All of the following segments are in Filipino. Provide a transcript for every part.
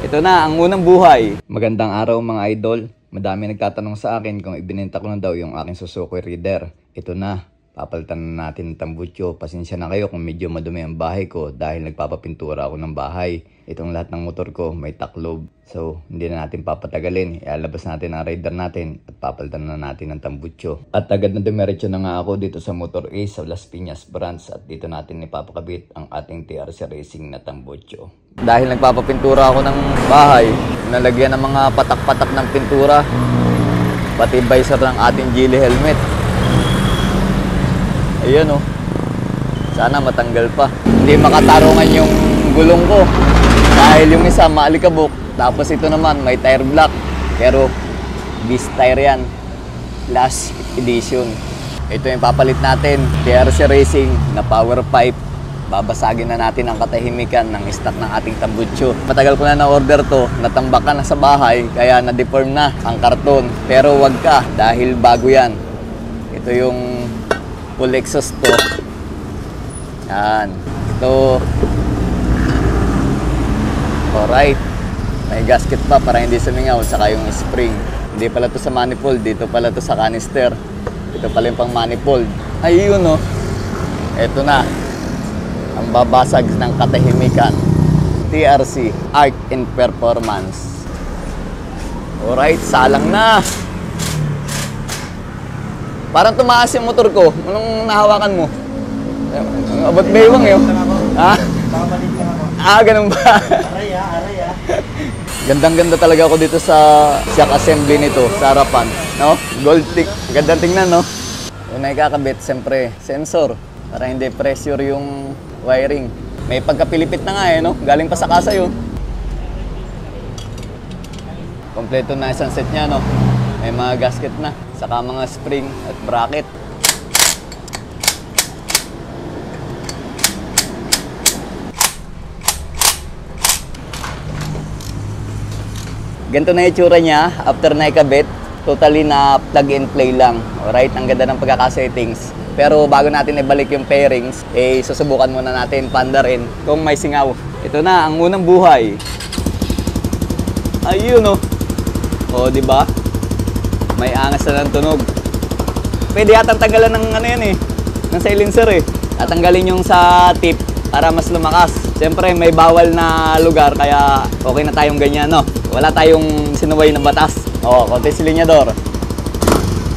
Ito na ang unang buhay. Magandang araw mga idol. Madami nagtatanong sa akin kung ibinenta ko na daw yung aking Suzuki Raider. Ito na. Papalitan na natin ng tambutso. Pasensya na kayo kung medyo madumi ang bahay ko dahil nagpapapintura ako ng bahay. Itong lahat ng motor ko may taklob. So, hindi na natin papatagalin. Ialabas natin ang Raider natin at papalitan na natin ng tambutso. At agad na dumiretso na nga ako dito sa Motor Ace sa Las Piñas branch at dito natin ipapakabit ang ating TRC Racing na tambutso. Dahil nagpapapintura ako ng bahay, nalagyan ng mga patak-patak ng pintura, pati visor ng ating Geely helmet. Ayan oh. Sana matanggal pa. Hindi makatarungan yung gulong ko. Dahil yung isa maalikabok. Tapos ito naman may tire block. Pero beast tire yan. Last edition. Ito yung papalit natin. TRC Racing na power pipe. Babasagin na natin ang katahimikan ng stock ng ating tambutso. Matagal ko na na-order to. Natambakan na sa bahay. Kaya na-deform na ang karton. Pero wag ka dahil bago yan. Ito yung full exhaust to. Yan. Ito. Alright. May gasket pa para hindi sumingaw. Saka yung spring. Hindi pala to sa manifold. Dito pala to sa canister. Ito pala yung pang manifold. Ayun oh. Ito na. Ang babasag ng katahimikan. TRC. Art and Performance. Alright. Salang na. Parang tumaas yung motor ko. Anong nahawakan mo? Abot baywang yun. Ha? Ganun ba? Aray. Gandang-ganda talaga ako dito sa shock assembly nito, sa harapan. No? Gold tick. Gandang tingnan, no? Yung nakakabit, siyempre, sensor. Para hindi pressure yung wiring. May pagkapilipit na nga no? Galing pa sa kasa yun. Kompleto na isang set niya, no? May mga gasket na, saka mga spring at bracket. Ganito na yung itsura niya after na ikabit. Totally na plug and play lang. Alright, ang ganda ng pagkakasettings. Pero bago natin ibalik yung pairings, susubukan muna natin pandarin kung may singaw. Ito na ang unang buhay. Ayun oh. O, di ba? May angas na ng tunog. Pwede yata tanggalan ng ano yan ng silencer At tanggalin yung sa tip para mas lumakas. Siyempre may bawal na lugar kaya okay na tayong ganyan, no? Wala tayong sinuway na batas. Konti silinyador.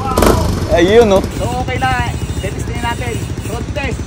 Wow! Ayun, no? So okay na. Testin natin. Road test.